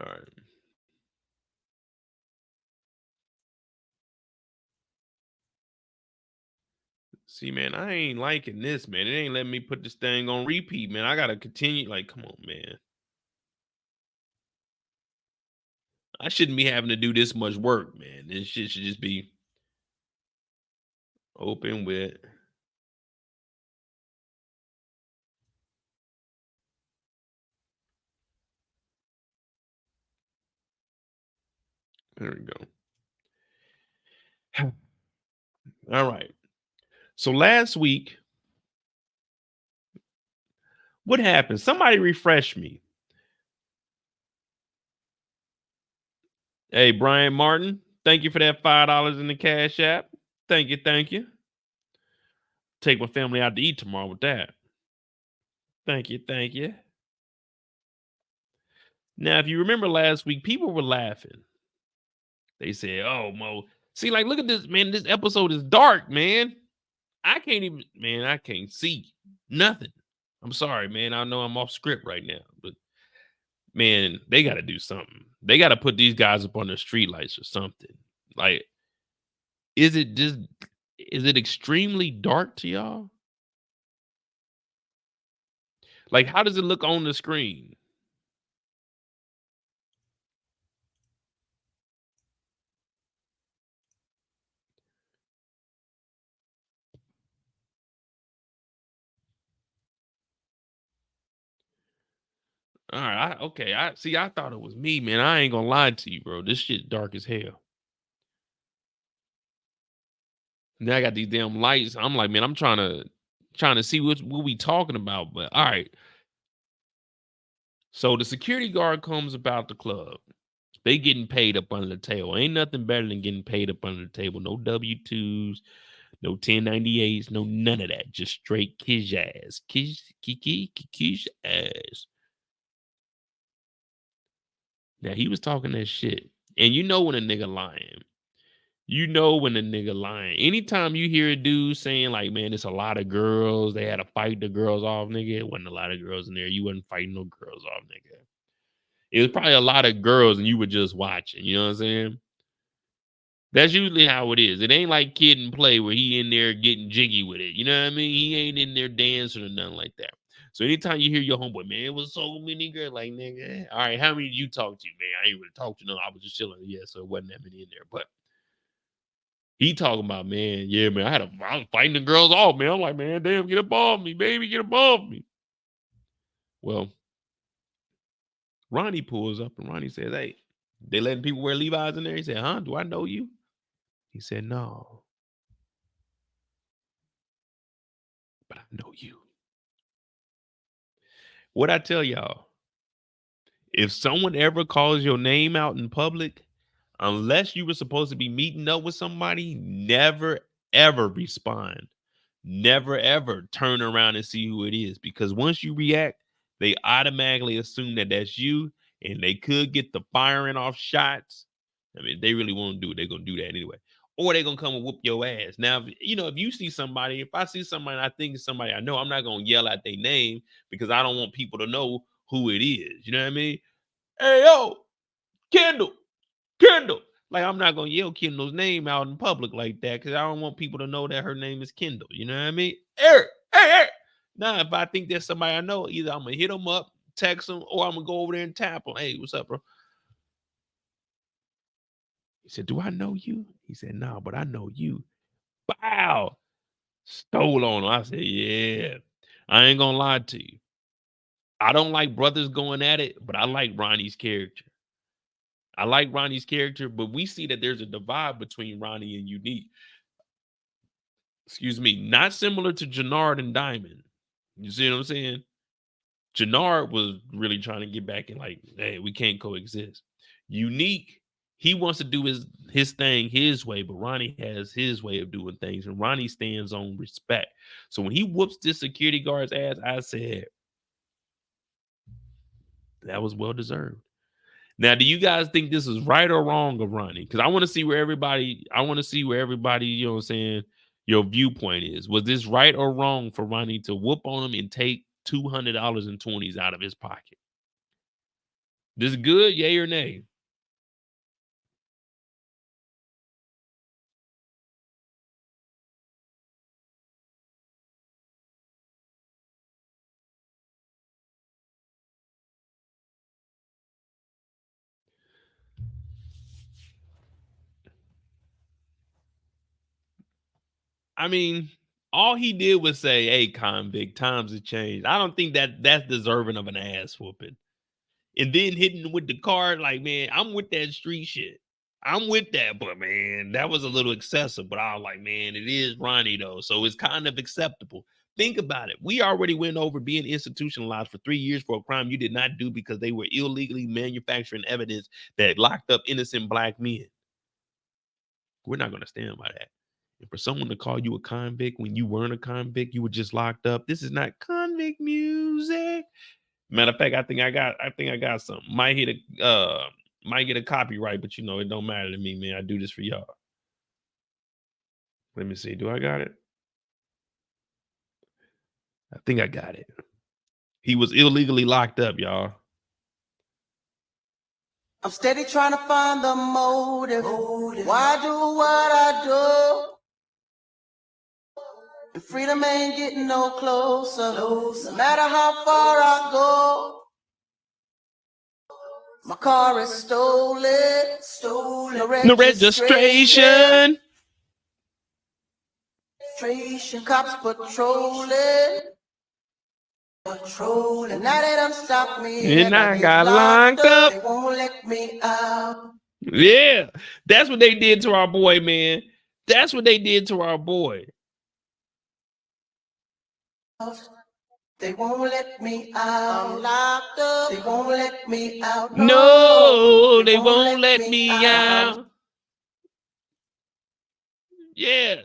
All right. See, man, I ain't liking this, man. It ain't letting me put this thing on repeat, man. I gotta continue. Like, come on, man. I shouldn't be having to do this much work, man. This shit should just be open with. There we go. All right. So last week, what happened? Somebody refresh me. Hey, Brian Martin, thank you for that $5 in the Cash App. Thank you, thank you. Take my family out to eat tomorrow with that. Thank you, thank you. Now, if you remember last week, people were laughing. They said, "Oh, Mo, see, like, look at this, man. This episode is dark, man. I can't even, man. I can't see nothing. I'm sorry, man. I know I'm off script right now, but man, they got to do something. They got to put these guys up on the streetlights or something. Like, is it just, is it extremely dark to y'all? Like, how does it look on the screen? All right, okay. I see. I thought it was me, man. I ain't gonna lie to you, bro. This shit dark as hell. Now I got these damn lights. I'm like, man, I'm trying to see what we talking about. But all right. So the security guard comes about the club. They getting paid up under the table. Ain't nothing better than getting paid up under the table. No W-2s, no 1098s, no none of that. Just straight kiss ass. Kiss ass. Now he was talking that shit. And you know when a nigga lying. You know when the nigga lying. Anytime you hear a dude saying like, man, it's a lot of girls, they had to fight the girls off, nigga. It wasn't a lot of girls in there. You wasn't fighting no girls off, nigga. It was probably a lot of girls and you were just watching. You know what I'm saying? That's usually how it is. It ain't like Kid and Play where he in there getting jiggy with it. You know what I mean? He ain't in there dancing or nothing like that. So anytime you hear your homeboy, man, it was so many girls, like, nigga, all right, how many did you talk to, man? I ain't really talk to no. I was just chilling. Yeah, so it wasn't that many in there. But he talking about, man, yeah, man, I was fighting the girls off, man. I'm like, man, damn, get up off me, baby, get up off me. Well, Ronnie pulls up and Ronnie says, hey, they letting people wear Levi's in there? He said, huh, do I know you? He said, no, but I know you. What I tell y'all, if someone ever calls your name out in public, unless you were supposed to be meeting up with somebody, never ever respond. Never ever turn around and see who it is because once you react, they automatically assume that that's you and they could get the firing off shots. I mean, they really want to do it, they're going to do that anyway. Or they're going to come and whoop your ass. Now, if you see somebody, if I see somebody, I think it's somebody I know, I'm not going to yell at their name because I don't want people to know who it is. You know what I mean? Hey, yo, Kendall, Kendall. Like, I'm not gonna yell Kendall's name out in public like that because I don't want people to know that her name is Kendall. You know what I mean? Eric, hey, Eric. Now, if I think there's somebody I know, either I'm gonna hit them up, text them, or I'm gonna go over there and tap them. Hey, what's up, bro? He said, do I know you? He said, no, but I know you. Wow. Stole on him. I said, yeah. I ain't gonna lie to you. I don't like brothers going at it, but I like Ronnie's character. I like Ronnie's character, but we see that there's a divide between Ronnie and Unique. Excuse me, not similar to Jannard and Diamond. You see what I'm saying? Jannard was really trying to get back and like, hey, we can't coexist. Unique, he wants to do his thing his way, but Ronnie has his way of doing things, and Ronnie stands on respect. So when he whoops this security guard's ass, I said that was well deserved. Now, do you guys think this is right or wrong of Ronnie? Because I want to see where everybody, you know what I'm saying, your viewpoint is. Was this right or wrong for Ronnie to whoop on him and take $200 and 20s out of his pocket? This good, yay or nay? I mean, all he did was say, "Hey, convict, times have changed." I don't think that's deserving of an ass whooping. And then hitting with the card, like, man, I'm with that street shit. I'm with that, but man, that was a little excessive. But I was like, man, it is Ronnie though, so it's kind of acceptable. Think about it. We already went over being institutionalized for 3 years for a crime you did not do because they were illegally manufacturing evidence that locked up innocent black men. We're not going to stand by that. And for someone to call you a convict when you weren't a convict, you were just locked up. This is not convict music. Matter of fact, I think I got something. Might get a copyright, but it don't matter to me, man. I do this for y'all. Let me see. Do I got it? I think I got it. He was illegally locked up, y'all. I'm steady trying to find the motive. Why I do what I do? And freedom ain't getting no closer. No matter how far I go. My car is stolen. No registration. Cops patrolling. And now they done stopped me. And I got locked up. They won't let me out. Yeah, that's what they did to our boy, man. That's what they did to our boy. They won't let me out. I'm locked up. They won't let me out. No, they won't let me out. Yeah.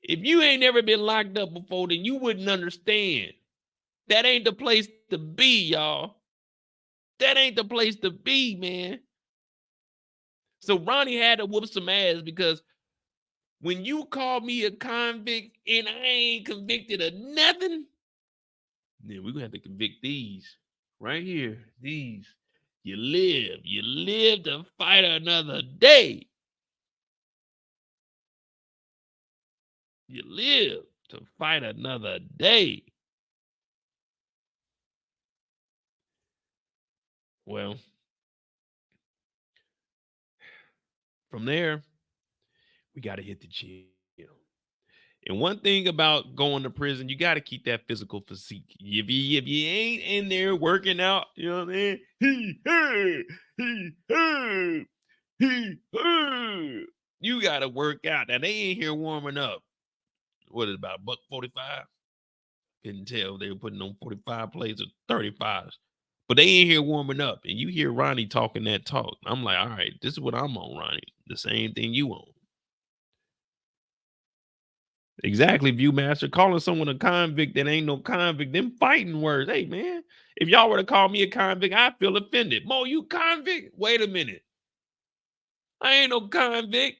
If you ain't never been locked up before, then you wouldn't understand. That ain't the place to be, y'all. That ain't the place to be, man. So Ronnie had to whoop some ass because when you call me a convict and I ain't convicted of nothing, then we're gonna have to convict these right here. These. You live to fight another day. You live to fight another day. Well, from there, we got to hit the gym. And one thing about going to prison, you got to keep that physical physique. If you ain't in there working out, you know what I mean? You got to work out. Now, they ain't here warming up. What is it, about $1.45? Couldn't tell they were putting on 45 plays or 35s. But they ain't here warming up. And you hear Ronnie talking that talk. I'm like, all right, this is what I'm on, Ronnie. The same thing you on. Exactly, Viewmaster. Calling someone a convict that ain't no convict, them fighting words. Hey, man, if y'all were to call me a convict, I feel offended. Mo, you convict? Wait a minute. I ain't no convict.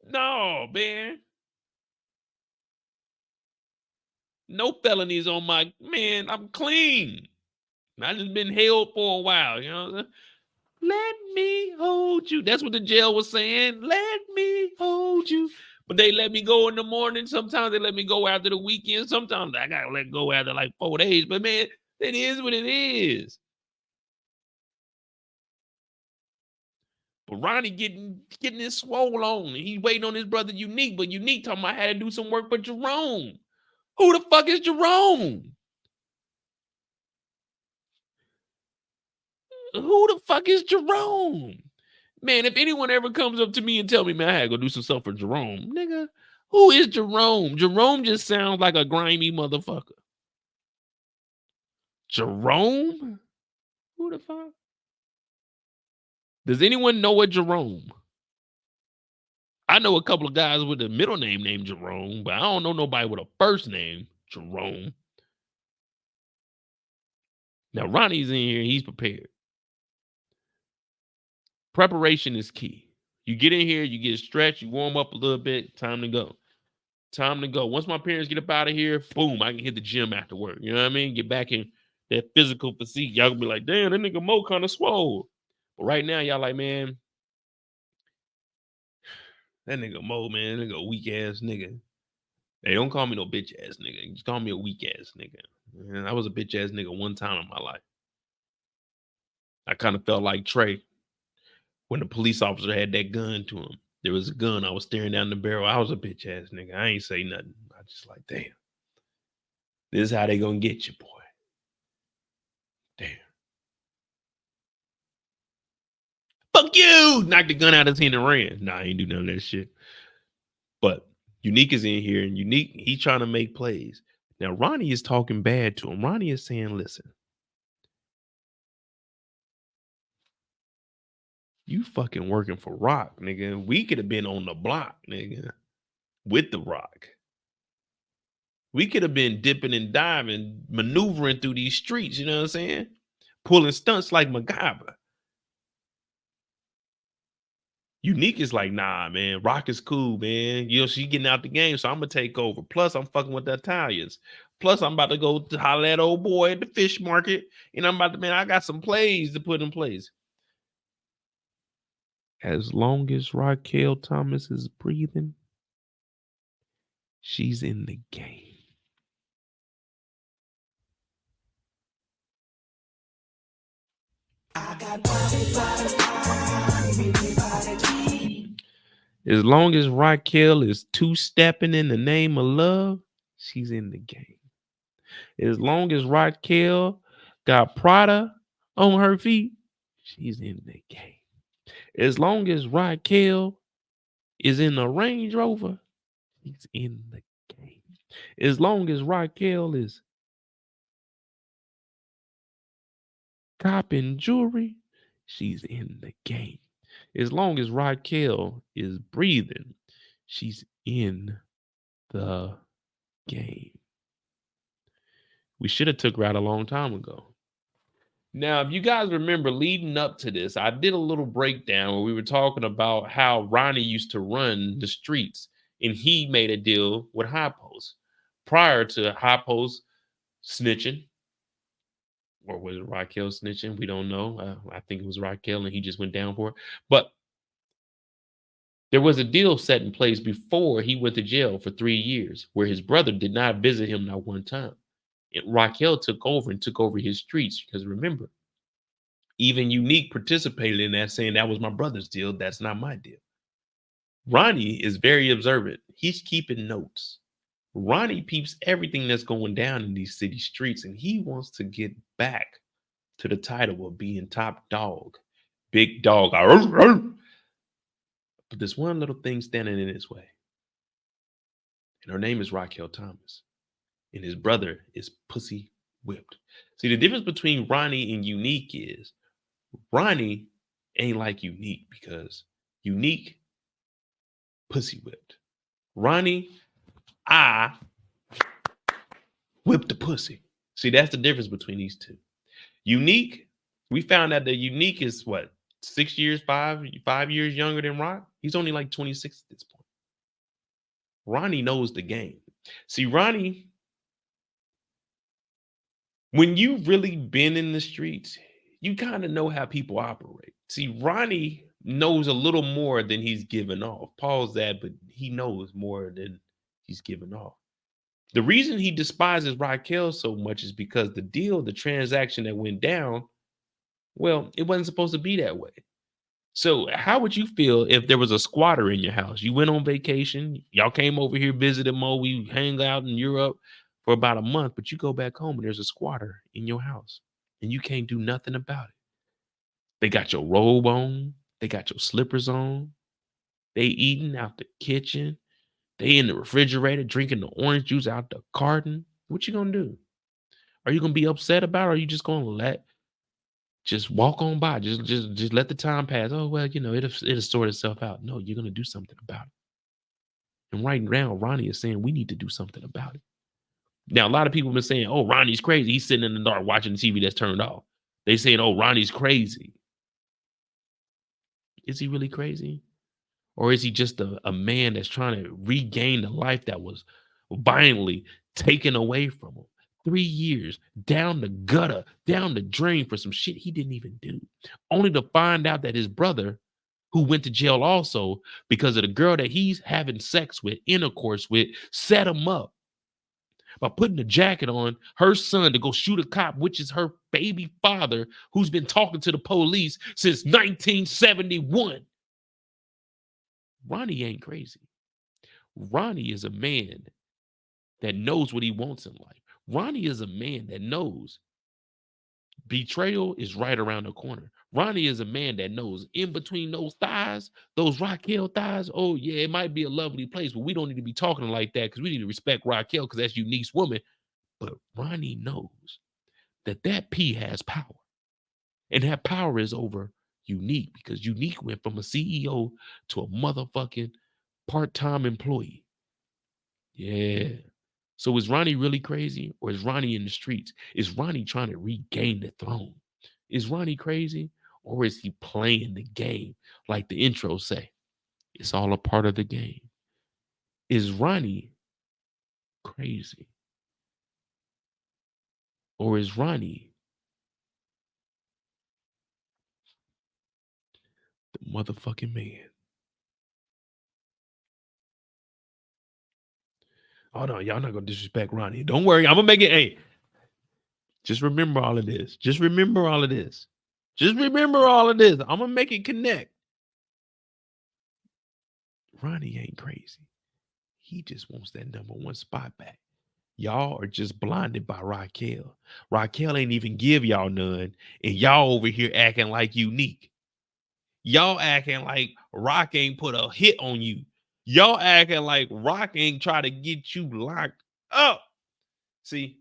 No, man. No felonies on my, man, I'm clean. I just been held for a while, you know. Let me hold you. That's what the jail was saying. Let me hold you. But they let me go in the morning. Sometimes they let me go after the weekend. Sometimes I gotta let go after like 4 days. But man, it is what it is. But Ronnie getting his swole on. And he's waiting on his brother Unique. But Unique talking about I had to do some work for Jerome. Who the fuck is Jerome? Who the fuck is Jerome? Man, if anyone ever comes up to me and tell me, man, I had to go do some stuff for Jerome, nigga, who is Jerome? Jerome just sounds like a grimy motherfucker. Jerome? Who the fuck? Does anyone know a Jerome? I know a couple of guys with a middle name named Jerome, but I don't know nobody with a first name, Jerome. Now, Ronnie's in here. He's prepared. Preparation is key. You get in here, you get stretched, you warm up a little bit, time to go. Time to go. Once my parents get up out of here, boom, I can hit the gym after work. You know what I mean? Get back in that physical physique, y'all gonna be like, damn, that nigga Mo kind of swole. But right now, y'all like, man, that nigga Mo, man, that nigga weak ass nigga. Hey, don't call me no bitch ass nigga. Just call me a weak ass nigga. Man, I was a bitch ass nigga one time in my life. I kind of felt like Trey when the police officer had that gun to him. There was a gun. I was staring down the barrel. I was a bitch ass nigga. I ain't say nothing. I just like, damn. This is how they gonna get you, boy. Damn. Fuck you! Knocked the gun out of his hand and ran. Nah, I ain't do none of that shit. But Unique is in here, and Unique, he trying to make plays. Now, Ronnie is talking bad to him. Ronnie is saying, listen, you fucking working for Rock, nigga. We could have been on the block, nigga, with the Rock. We could have been dipping and diving, maneuvering through these streets, you know what I'm saying? Pulling stunts like MacGyver. Unique is like, nah, man, Rock is cool, man. You know, she getting out the game, so I'm gonna take over. Plus, I'm fucking with the Italians. Plus, I'm about to go to holler at old boy at the fish market. And I'm about to, man, I got some plays to put in place. As long as Raquel Thomas is breathing, she's in the game. As long as Raquel is two-stepping in the name of love, she's in the game. As long as Raquel got Prada on her feet, she's in the game. As long as Raquel is in a Range Rover, she's in the game. As long as Raquel is copping jewelry, she's in the game. As long as Raquel is breathing, she's in the game. We should have took her out a long time ago. Now, if you guys remember leading up to this, I did a little breakdown where we were talking about how Ronnie used to run the streets and he made a deal with High Post prior to High Post snitching. Or was it Raquel snitching? We don't know. I think it was Raquel and he just went down for it. But there was a deal set in place before he went to jail for 3 years where his brother did not visit him not one time. And Raquel took over his streets because remember, even Unique participated in that, saying that was my brother's deal. That's not my deal. Ronnie is very observant. He's keeping notes. Ronnie peeps everything that's going down in these city streets, and he wants to get back to the title of being top dog, big dog. But there's one little thing standing in his way. And her name is Raquel Thomas. And his brother is pussy whipped. See, the difference between Ronnie and Unique is Ronnie ain't like Unique because Unique pussy whipped. Ronnie, I whipped the pussy. See, that's the difference between these two. Unique, we found out that Unique is what, 6 years, 5 years younger than Rock? He's only like 26 at this point. Ronnie knows the game. See, Ronnie, when you've really been in the streets, you kind of know how people operate. See, Ronnie knows a little more than he's giving off. Paul's that, but he knows more than he's giving off. The reason he despises Raquel so much is because the transaction that went down, well, it wasn't supposed to be that way. So how would you feel if there was a squatter in your house? You went on vacation, y'all came over here, visited Mo, we hang out in Europe for about a month, but you go back home and there's a squatter in your house and you can't do nothing about it. They got your robe on, they got your slippers on, they eating out the kitchen, they in the refrigerator drinking the orange juice out the carton. What you gonna do? Are you gonna be upset about it, or are you just gonna just walk on by, just let the time pass? Oh well, it'll sort itself out. No, you're gonna do something about it. And right now, Ronnie is saying we need to do something about it. Now, a lot of people have been saying, "Oh, Ronnie's crazy. He's sitting in the dark watching the TV that's turned off." They saying, "Oh, Ronnie's crazy." Is he really crazy? Or is he just a man that's trying to regain the life that was violently taken away from him? 3 years down the gutter, down the drain for some shit he didn't even do, only to find out that his brother, who went to jail also because of the girl that he's having sex with, intercourse with, set him up by putting a jacket on her son to go shoot a cop, which is her baby father, who's been talking to the police since 1971. Ronnie ain't crazy. Ronnie is a man that knows what he wants in life. Ronnie is a man that knows betrayal is right around the corner. Ronnie is a man that knows in between those thighs, those Raquel thighs, oh yeah, it might be a lovely place, but we don't need to be talking like that because we need to respect Raquel because that's Unique's woman. But Ronnie knows that that P has power. And that power is over Unique because Unique went from a CEO to a motherfucking part-time employee. Yeah. So is Ronnie really crazy or is Ronnie in the streets? Is Ronnie trying to regain the throne? Is Ronnie crazy or is he playing the game like the intro say? It's all a part of the game. Is Ronnie crazy or is Ronnie the motherfucking man? Oh no, y'all not gonna disrespect Ronnie. Don't worry, I'm gonna make it. Hey, just remember all of this. Just remember all of this. Just remember all of this. I'm gonna make it connect. Ronnie ain't crazy. He just wants that number one spot back. Y'all are just blinded by Raquel. Raquel ain't even give y'all none, and y'all over here acting like Unique. Y'all acting like Rock ain't put a hit on you. Y'all acting like Rock ain't try to get you locked up. See,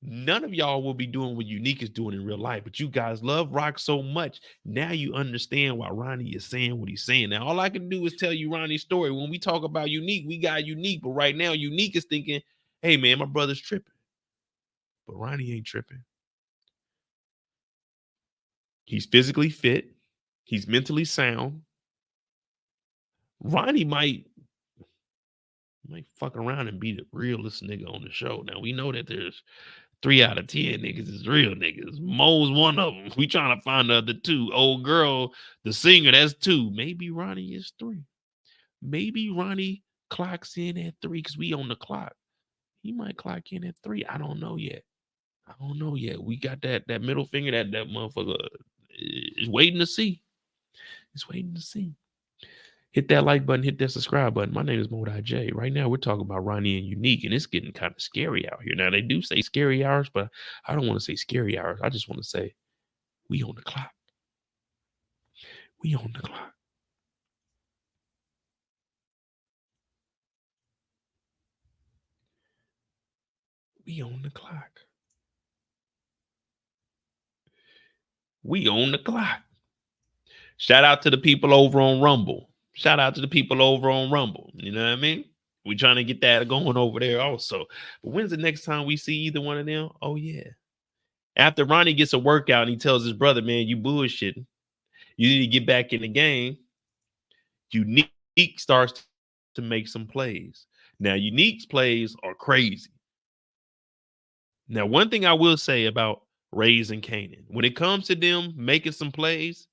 none of y'all will be doing what Unique is doing in real life, but you guys love Rock so much. Now you understand why Ronnie is saying what he's saying. Now, all I can do is tell you Ronnie's story. When we talk about Unique, we got Unique, but right now, Unique is thinking, hey, man, my brother's tripping. But Ronnie ain't tripping. He's physically fit, he's mentally sound. Ronnie might fuck around and be the realest nigga on the show. Now, we know that there's 3 out of 10 niggas is real niggas. Mo's one of them. We trying to find the other two. Old girl, the singer, that's 2. Maybe Ronnie is 3. Maybe Ronnie clocks in at 3 because we on the clock. He might clock in at 3. I don't know yet. I don't know yet. We got that middle finger that motherfucker is waiting to see. It's waiting to see. Hit that like button, hit that subscribe button. My name is Modai J. Right now, we're talking about Ronnie and Unique, and it's getting kind of scary out here. Now, they do say scary hours, but I don't want to say scary hours. I just want to say we on the clock. We on the clock. We on the clock. We on the clock. Shout out to the people over on Rumble. Shout out to the people over on Rumble. You know what I mean? We trying to get that going over there also. But when's the next time we see either one of them? Oh, yeah. After Ronnie gets a workout and he tells his brother, man, you bullshitting. You need to get back in the game. Unique starts to make some plays. Now, Unique's plays are crazy. Now, one thing I will say about Raising Kanan, when it comes to them making some plays,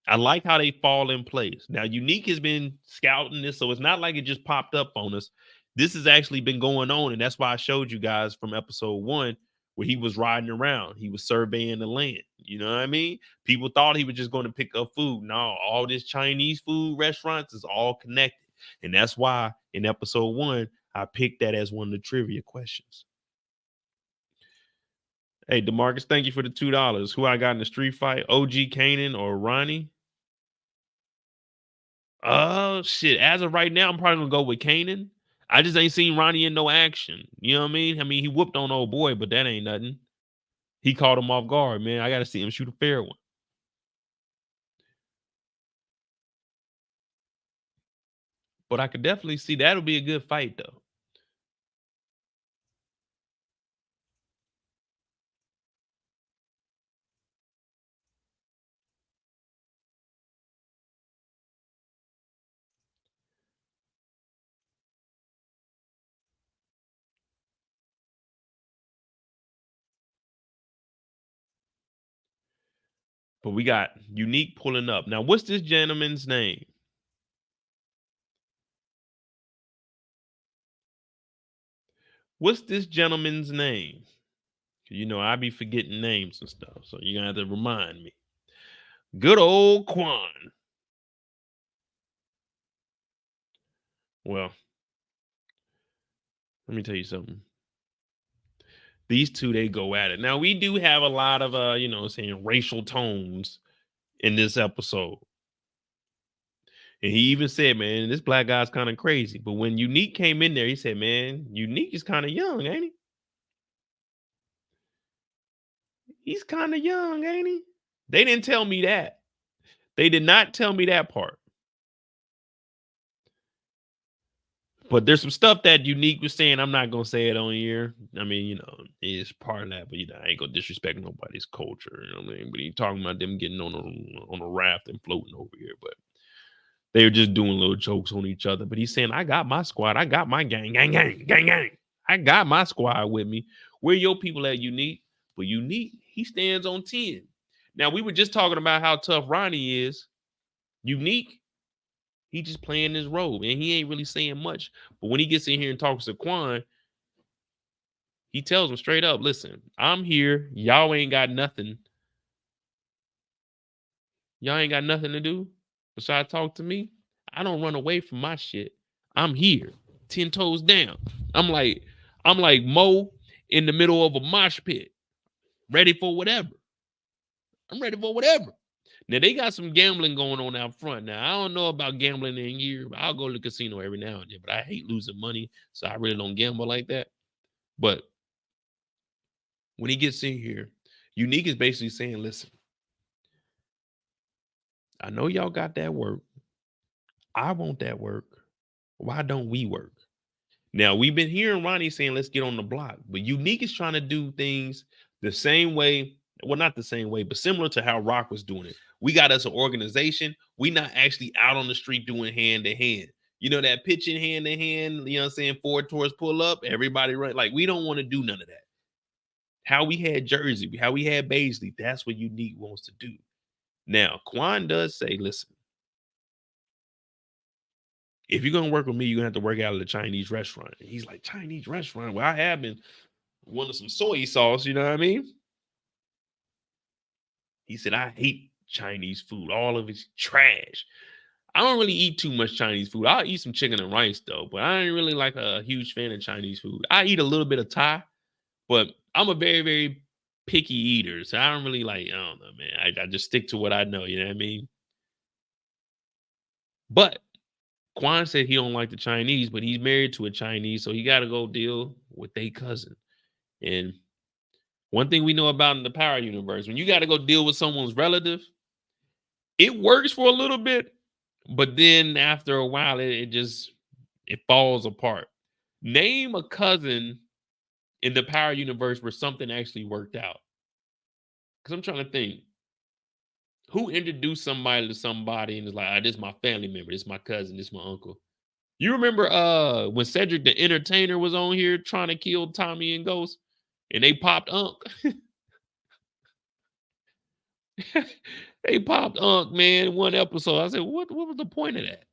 I like how they fall in place. Now, Unique has been scouting this, so it's not like it just popped up on us. This has actually been going on, and that's why I showed you guys from episode 1 where he was riding around. He was surveying the land. You know what I mean? People thought he was just going to pick up food. No, all this Chinese food restaurants is all connected. And that's why in episode 1, I picked that as one of the trivia questions. Hey, DeMarcus, thank you for the $2. Who I got in the street fight? OG Kanan or Ronnie? Oh shit. As of right now, I'm probably gonna go with Kanan. I just ain't seen Ronnie in no action. You know what I mean? I mean, he whooped on old boy, but that ain't nothing. He caught him off guard, man. I gotta see him shoot a fair one. But I could definitely see that'll be a good fight though. But we got Unique pulling up. Now, what's this gentleman's name? What's this gentleman's name? You know, I be forgetting names and stuff, so you're gonna have to remind me. Good old Quan. Well, let me tell you something. These two, they go at it. Now, we do have a lot of saying racial tones in this episode. And he even said, man, this black guy's kind of crazy. But when Unique came in there, he said, man, Unique is kind of young, ain't he? He's kind of young, ain't he? They didn't tell me that. They did not tell me that part. But there's some stuff that Unique was saying. I'm not gonna say it on here. I mean, it's part of that, but I ain't gonna disrespect nobody's culture. You know what I mean? But he talking about them getting on a raft and floating over here. But they were just doing little jokes on each other. But he's saying, I got my squad, I got my gang. I got my squad with me. Where your people at, Unique? But Unique, he stands on 10. Now, we were just talking about how tough Ronnie is. Unique, he just playing his role, and he ain't really saying much. But when he gets in here and talks to Quan, he tells him straight up, listen, I'm here. Y'all ain't got nothing. Y'all ain't got nothing to do besides talk to me. I don't run away from my shit. I'm here, 10 toes down. I'm like Mo in the middle of a mosh pit, ready for whatever. I'm ready for whatever. Now, they got some gambling going on out front. Now, I don't know about gambling in here, but I'll go to the casino every now and then. But I hate losing money, so I really don't gamble like that. But when he gets in here, Unique is basically saying, listen, I know y'all got that work. I want that work. Why don't we work? Now, we've been hearing Ronnie saying, let's get on the block. But Unique is trying to do things the same way. Well, not the same way, but similar to how Rock was doing it. We got us an organization. We not actually out on the street doing hand to hand. You know, that pitching hand to hand, you know what I'm saying? Forward towards pull up, everybody run. Like, we don't want to do none of that. How we had Jersey, how we had Baisley, that's what Unique wants to do. Now, Quan does say, listen, if you're going to work with me, you're going to have to work out at a Chinese restaurant. And he's like, Chinese restaurant? Well, I have been wanting some soy sauce, you know what I mean? He said, I hate Chinese food. All of it's trash. I don't really eat too much Chinese food. I'll eat some chicken and rice, though, but I ain't really like a huge fan of Chinese food. I eat a little bit of Thai, but I'm a very, very picky eater. So I don't really like, I don't know, man. I just stick to what I know, you know what I mean? But Quan said he don't like the Chinese, but he's married to a Chinese, so he got to go deal with their cousin. And one thing we know about in the Power universe, when you got to go deal with someone's relative, it works for a little bit, but then after a while, it falls apart. Name a cousin in the Power universe where something actually worked out. Because I'm trying to think, who introduced somebody to somebody and is like, this is my family member, this is my cousin, this is my uncle. You remember when Cedric the Entertainer was on here trying to kill Tommy and Ghost, and they popped Unc? They popped Unc, man, in one episode. I said, what was the point of that?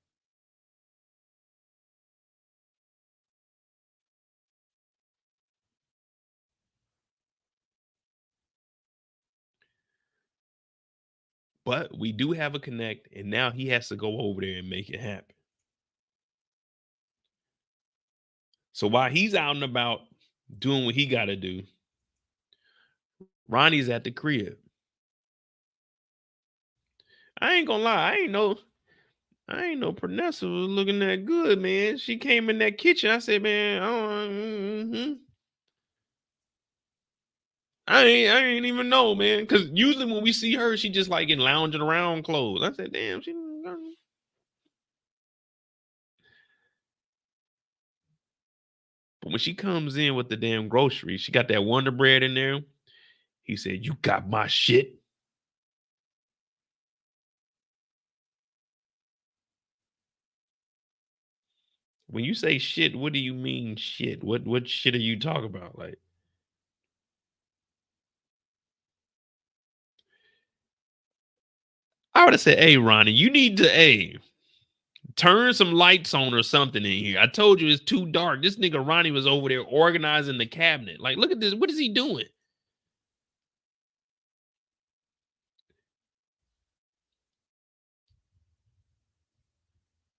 But we do have a connect, and now he has to go over there and make it happen. So while he's out and about doing what he got to do, Ronnie's at the crib. I ain't gonna lie, I ain't know Pernessa was looking that good, man. She came in that kitchen. I said, man, I ain't even know, man. Because usually when we see her, she just like in lounging around clothes. I said, damn, she. But when she comes in with the damn groceries, she got that Wonder Bread in there. He said, you got my shit. When you say shit, what do you mean shit? What shit are you talking about? Like, I would have said, hey, Ronnie, you need to, turn some lights on or something in here. I told you it's too dark. This nigga Ronnie was over there organizing the cabinet. Like, look at this. What is he doing?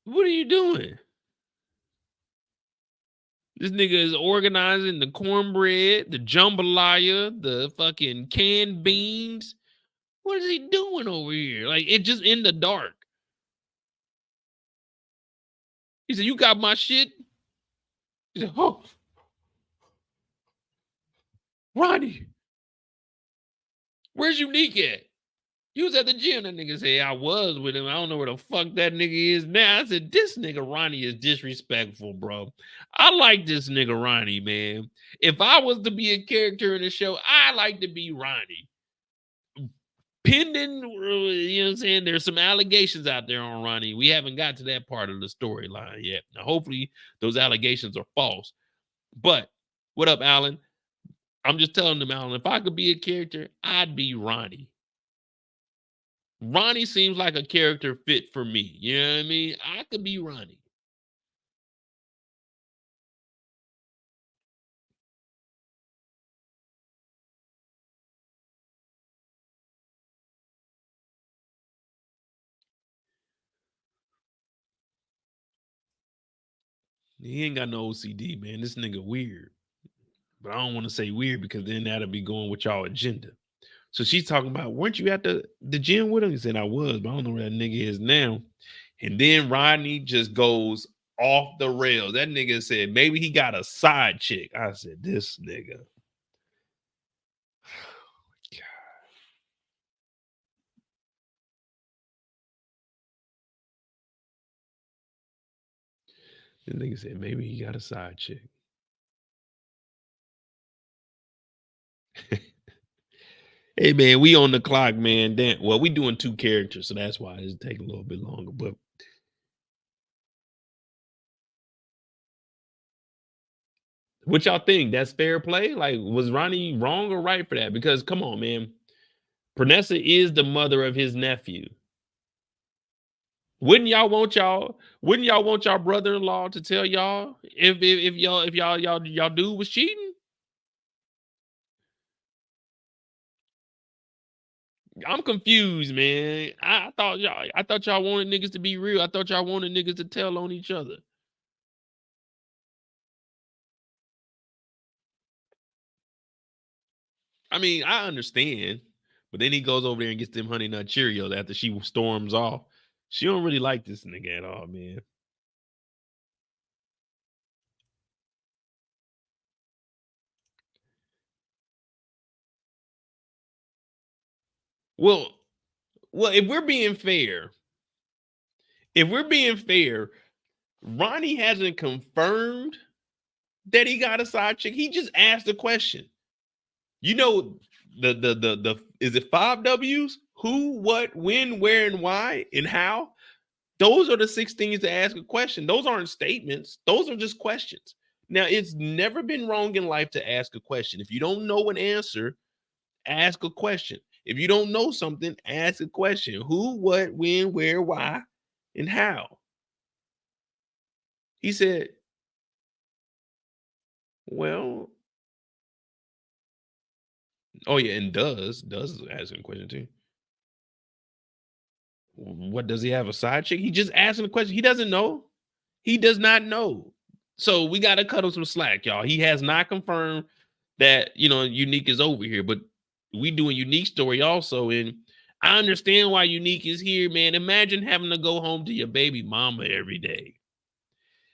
What are you doing? This nigga is organizing the cornbread, the jambalaya, the fucking canned beans. What is he doing over here? Like, it just in the dark. He said, you got my shit? He said, oh, Ronnie, where's Unique at? You was at the gym. That nigga said, I was with him. I don't know where the fuck that nigga is now. I said, this nigga Ronnie is disrespectful, bro. I like this nigga Ronnie, man. If I was to be a character in the show, I like to be Ronnie. Pending, you know what I'm saying? There's some allegations out there on Ronnie. We haven't got to that part of the storyline yet. Now, hopefully, those allegations are false. But what up, Alan? I'm just telling them, Alan, if I could be a character, I'd be Ronnie. Ronnie seems like a character fit for me. You know what I mean? I could be Ronnie. He ain't got no OCD, man. This nigga weird. But I don't want to say weird because then that'll be going with y'all agenda. So she's talking about, weren't you at the gym with him? He said, I was, but I don't know where that nigga is now. And then Rodney just goes off the rails. That nigga said, maybe he got a side chick. I said, this nigga. Oh, God. This nigga said, maybe he got a side chick. Hey man, we on the clock, man. Damn. Well, we doing 2 characters, so that's why it's taking a little bit longer. But what y'all think? That's fair play? Like, was Ronnie wrong or right for that? Because come on, man. Pernessa is the mother of his nephew. Wouldn't y'all want y'all brother-in-law to tell y'all if y'all dude was cheating? I'm confused, man. I thought y'all wanted niggas to be real. I thought y'all wanted niggas to tell on each other. I mean, I understand, but then he goes over there and gets them Honey Nut Cheerios after she storms off. She don't really like this nigga at all, man. Well, if we're being fair, Ronnie hasn't confirmed that he got a side chick. He just asked the question. You know, the is it 5 W's? Who, what, when, where, and why, and how? Those are the 6 things to ask a question. Those aren't statements. Those are just questions. Now, it's never been wrong in life to ask a question. If you don't know an answer, ask a question. If you don't know something, ask a question. Who, what, when, where, why, and how? He said, well, oh yeah, and does asking a question too. What, does he have a side chick? He just asking a question. He doesn't know. He does not know. So we got to cut him some slack, y'all. He has not confirmed that, Unique is over here, but we doing Unique story also. And I understand why Unique is here, man. Imagine having to go home to your baby mama every day.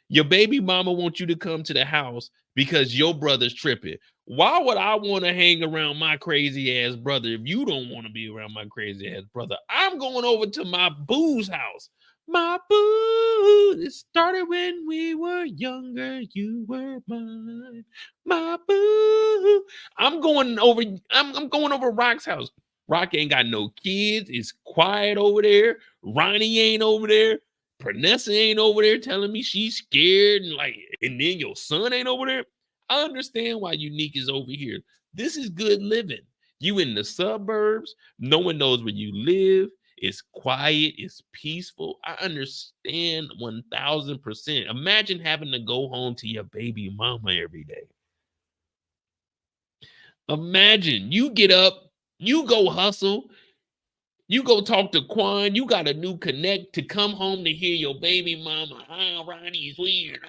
Your baby mama wants you to come to the house because your brother's tripping. Why would I want to hang around my crazy ass brother if you don't want to be around my crazy ass brother? I'm going over to my boo's house. My boo, it started when we were younger. You were mine. My boo. I'm going over Rock's house. Rock ain't got no kids. It's quiet over there. Ronnie ain't over there. Pernessa ain't over there telling me she's scared and then your son ain't over there. I understand why Unique is over here. This is good living. You in the suburbs, no one knows where you live. It's quiet, it's peaceful. I understand 1000%. Imagine having to go home to your baby mama every day. Imagine you get up, you go hustle, you go talk to Quan, you got a new connect to come home to hear your baby mama. Oh, Ronnie's weird.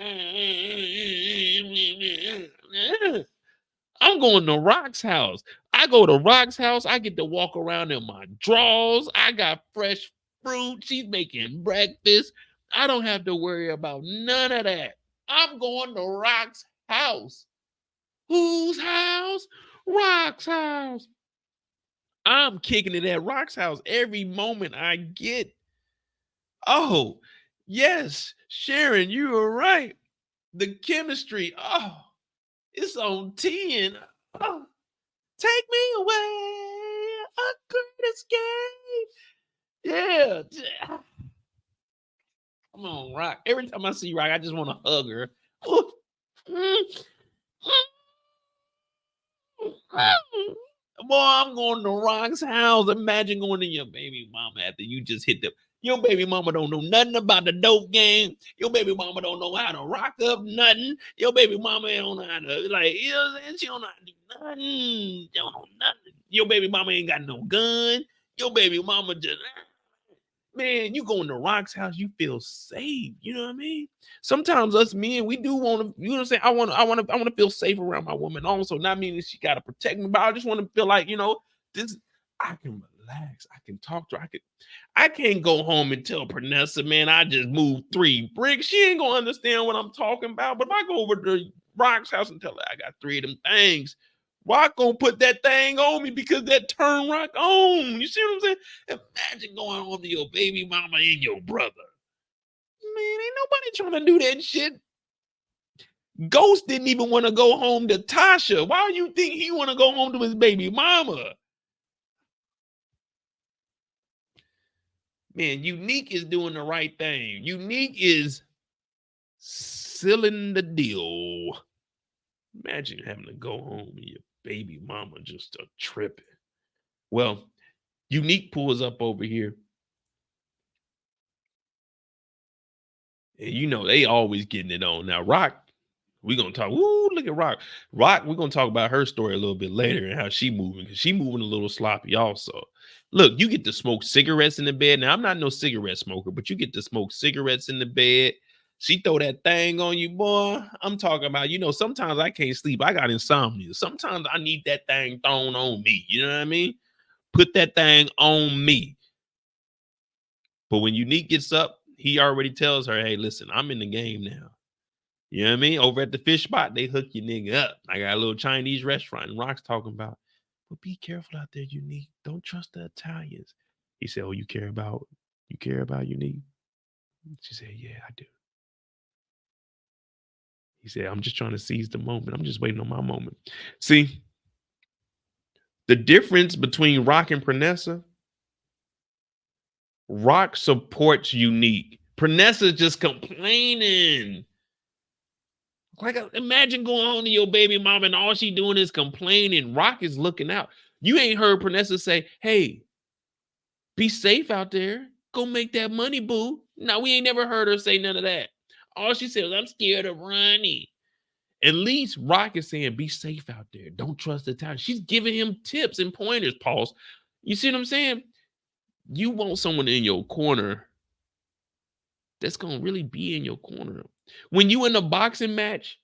I'm going to Rock's house. I go to Rock's house. I get to walk around in my drawers. I got fresh fruit. She's making breakfast. I don't have to worry about none of that. I'm going to Rock's house. Whose house? Rock's house. I'm kicking it at Rock's house every moment I get. Oh, yes, Sharon, you were right. The chemistry, oh, it's on 10. Oh, take me away, a great escape. Yeah. Come on, Rock. Every time I see Rock, I just want to hug her. Ooh. Boy, I'm going to Rock's house. Imagine going to your baby mama after you just hit the. Your baby mama don't know nothing about the dope game. Your baby mama don't know how to rock up nothing. Your baby mama don't know how to, like, you know what I'm saying? She don't know how to do nothing. She don't know nothing. Your baby mama ain't got no gun. Your baby mama just, man, you go into Rock's house, you feel safe. You know what I mean? Sometimes us men, we do want to, you know what I'm saying? I want to feel safe around my woman. Also, not meaning she gotta protect me, but I just want to feel like, this I can relax. I can talk to her. I can't go home and tell Pernessa, man, I just moved 3 bricks. She ain't gonna understand what I'm talking about. But if I go over to Rock's house and tell her I got 3 of them things, Rock gonna put that thing on me because that turn Rock on. You see what I'm saying? Imagine going home to your baby mama and your brother. Man, ain't nobody trying to do that shit. Ghost didn't even want to go home to Tasha. Why do you think he want to go home to his baby mama? Man, Unique is doing the right thing. Unique is sealing the deal. Imagine having to go home and your baby mama just a tripping. Well, Unique pulls up over here. And they always getting it on. Now, Rock, we're going to talk. Ooh, look at Rock. Rock, we're going to talk about her story a little bit later and how she moving. Because she moving a little sloppy also. Look, you get to smoke cigarettes in the bed. Now, I'm not no cigarette smoker, but you get to smoke cigarettes in the bed. She throw that thing on you, boy. I'm talking about, sometimes I can't sleep. I got insomnia. Sometimes I need that thing thrown on me. You know what I mean? Put that thing on me. But when Unique gets up, he already tells her, hey, listen, I'm in the game now. You know what I mean? Over at the fish spot, they hook your nigga up. I got a little Chinese restaurant, and Rock's talking about, but be careful out there, Unique. Don't trust the Italians. He said, oh, you care about Unique? She said, yeah, I do. He said, I'm just trying to seize the moment. I'm just waiting on my moment. See, the difference between Rock and Pernessa, Rock supports Unique. Pernessa just complaining. Like, imagine going home to your baby mama and all she doing is complaining. Rock is looking out. You ain't heard Pernessa say, hey, be safe out there. Go make that money, boo. No, we ain't never heard her say none of that. All she said was, I'm scared of Ronnie. At least Rock is saying, be safe out there. Don't trust the town. She's giving him tips and pointers, Pauls. You see what I'm saying? You want someone in your corner that's going to really be in your corner. When you in a boxing match,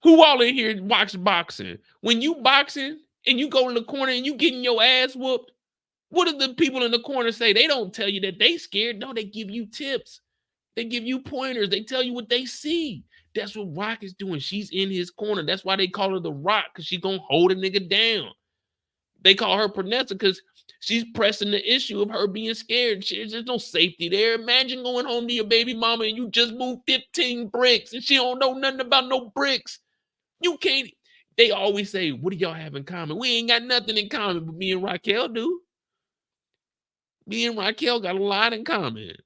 who all in here watch boxing? When you boxing and you go in the corner and you getting your ass whooped, what do the people in the corner say? They don't tell you that they scared. No, they give you tips. They give you pointers. They tell you what they see. That's what Rock is doing. She's in his corner. That's why they call her the Rock, because she's going to hold a nigga down. They call her Pernessa because she's pressing the issue of her being scared. There's no safety there. Imagine going home to your baby mama and you just moved 15 bricks and she don't know nothing about no bricks. You can't. They always say, what do y'all have in common? We ain't got nothing in common, but me and Raquel do. Me and Raquel got a lot in common.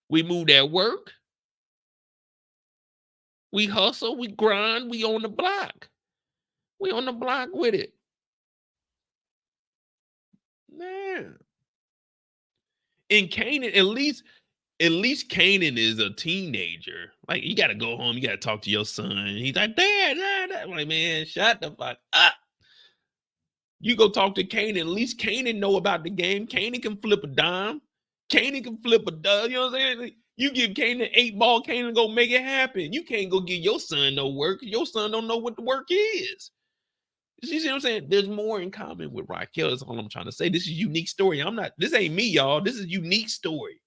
We moved at work. We hustle. We grind. We on the block. We on the block with it. Man. And Kanan, at least Kanan is a teenager. Like, you gotta go home, you gotta talk to your son. He's like, Dad. I'm like, man, shut the fuck up. You go talk to Kanan. At least Kanan know about the game. Kanan can flip a dime. Kanan can flip a dime. You know what I'm saying? You give Kanan 8 ball, Kanan go make it happen. You can't go give your son no work. Your son don't know what the work is. You see what I'm saying? There's more in common with Raquel. That's all I'm trying to say. This is a unique story. This ain't me, y'all. This is a unique story.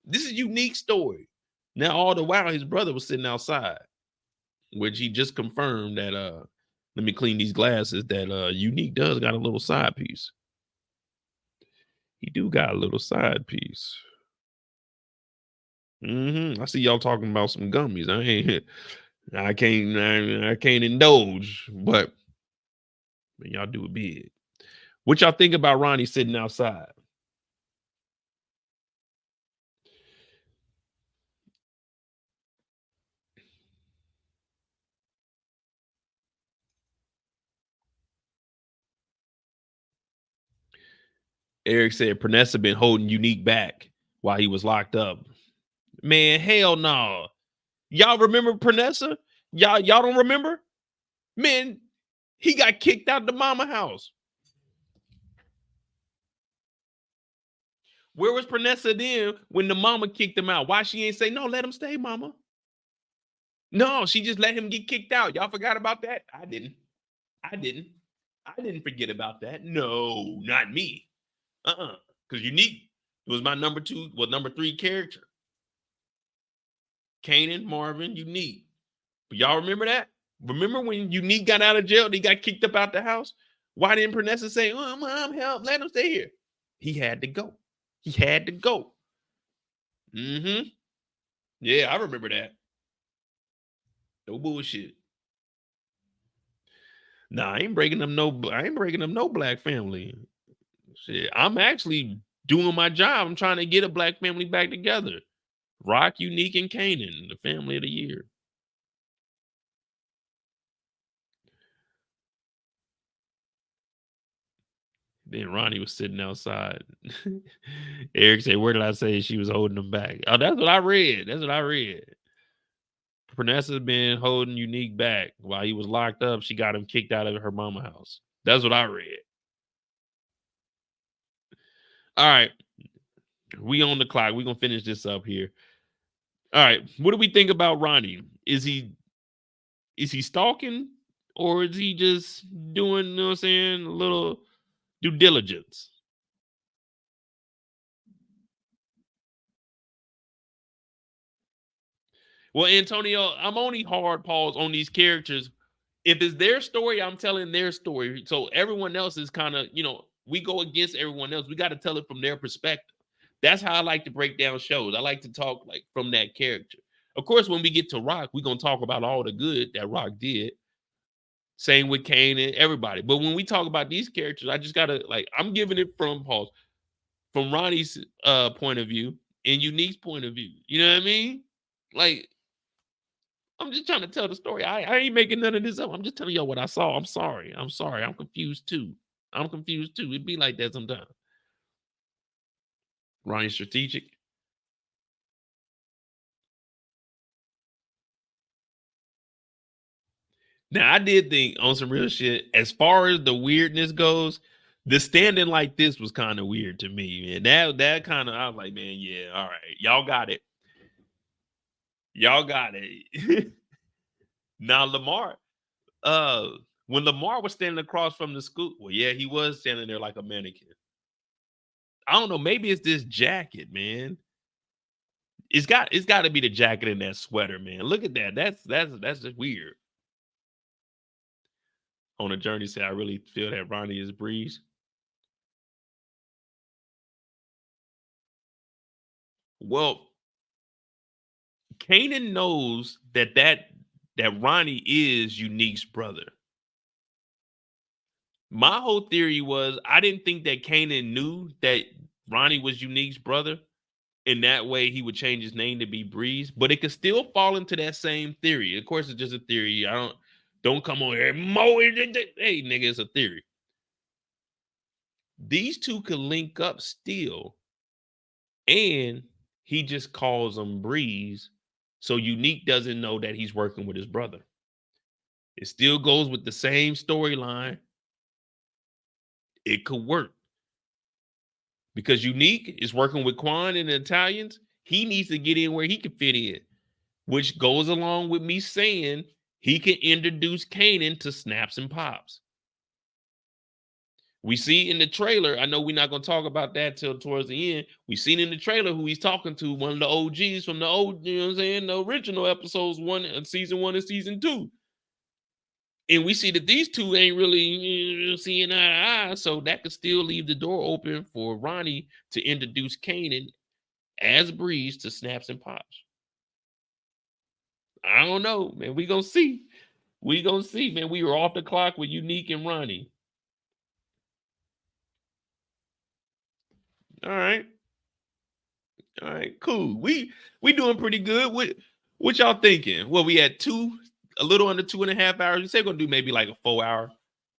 This is a unique story. Now, all the while, his brother was sitting outside, which he just confirmed that let me clean these glasses, that Unique does got a little side piece. He do got a little side piece. I see y'all talking about some gummies. I can't indulge, but y'all do it big. What y'all think about Ronnie sitting outside? Eric said Pernessa been holding Unique back while he was locked up. Man, hell no. Y'all remember Pernessa? Y'all don't remember? Man, he got kicked out the mama house. Where was Pernessa then when the mama kicked him out? Why she ain't say, no, let him stay, mama? No, she just let him get kicked out. Y'all forgot about that? I didn't forget about that. No, not me. Because Unique was my number 3 character. Kanan, Marvin, Unique. But y'all remember that? Remember when Unique got out of jail? He got kicked up out the house? Why didn't Pernessa say, oh, mom, help, let him stay here? He had to go. Yeah, I remember that. No bullshit. Nah, I ain't breaking them no black family. Shit, I'm actually doing my job. I'm trying to get a black family back together. Rock, Unique, and Kanan, the family of the year. Then Ronnie was sitting outside. Eric said, where did I say she was holding him back? Oh, that's what I read. Pernessa's been holding Unique back while he was locked up. She got him kicked out of her mama house. That's what I read. All right. We on the clock. We're going to finish this up here. All right. What do we think about Ronnie? Is he stalking, or is he just doing, you know what I'm saying, a little due diligence? Well, Antonio, I'm only hard pause on these characters. If it's their story, I'm telling their story. So everyone else is kind of, we go against everyone else. We got to tell it from their perspective. That's how I like to break down shows. I like to talk like from that character. Of course, when we get to Rock, we're going to talk about all the good that Rock did. Same with Kane and everybody. But when we talk about these characters, I just got to, like, I'm giving it from Ronnie's point of view and Unique's point of view. You know what I mean? Like, I'm just trying to tell the story. I ain't making none of this up. I'm just telling y'all what I saw. I'm sorry. I'm confused too. It'd be like that sometimes. Ronnie's strategic. Now, I did think on some real shit, as far as the weirdness goes, the standing like this was kind of weird to me, man. That kind of, I was like, man, yeah, all right. Y'all got it. Now, Lamar, when Lamar was standing across from the school, well, yeah, he was standing there like a mannequin. I don't know. Maybe it's this jacket, man. It's got to be the jacket and that sweater, man. Look at that. That's just weird. On a journey, say I really feel that Ronnie is Breeze. Well, Kanan knows that Ronnie is Unique's brother. My whole theory was I didn't think that Kanan knew that Ronnie was Unique's brother. In that way, he would change his name to be Breeze, but it could still fall into that same theory. Of course, it's just a theory. Don't come on here. Hey, nigga, it's a theory. These two could link up still And he just calls him Breeze, so Unique doesn't know that he's working with his brother. It still goes with the same storyline. It could work. Because Unique is working with Quan and the Italians. He needs to get in where he can fit in, which goes along with me saying he can introduce Kanan to Snaps and Pops. We see in the trailer, I know we're not going to talk about that till towards the end. We seen in the trailer who he's talking to, one of the OGs from the old, you know what I'm saying, the original episodes, season 1 and season 2. And we see that these two ain't really seeing eye to eye, so that could still leave the door open for Ronnie to introduce Kanan as Breeze to Snaps and Pops. I don't know, man. We gonna see. We gonna see, man. We were off the clock with Unique and Ronnie. All right, cool. We doing pretty good. What y'all thinking? Well, we had a little under 2.5 hours. You say we're gonna do maybe like a 4 hour.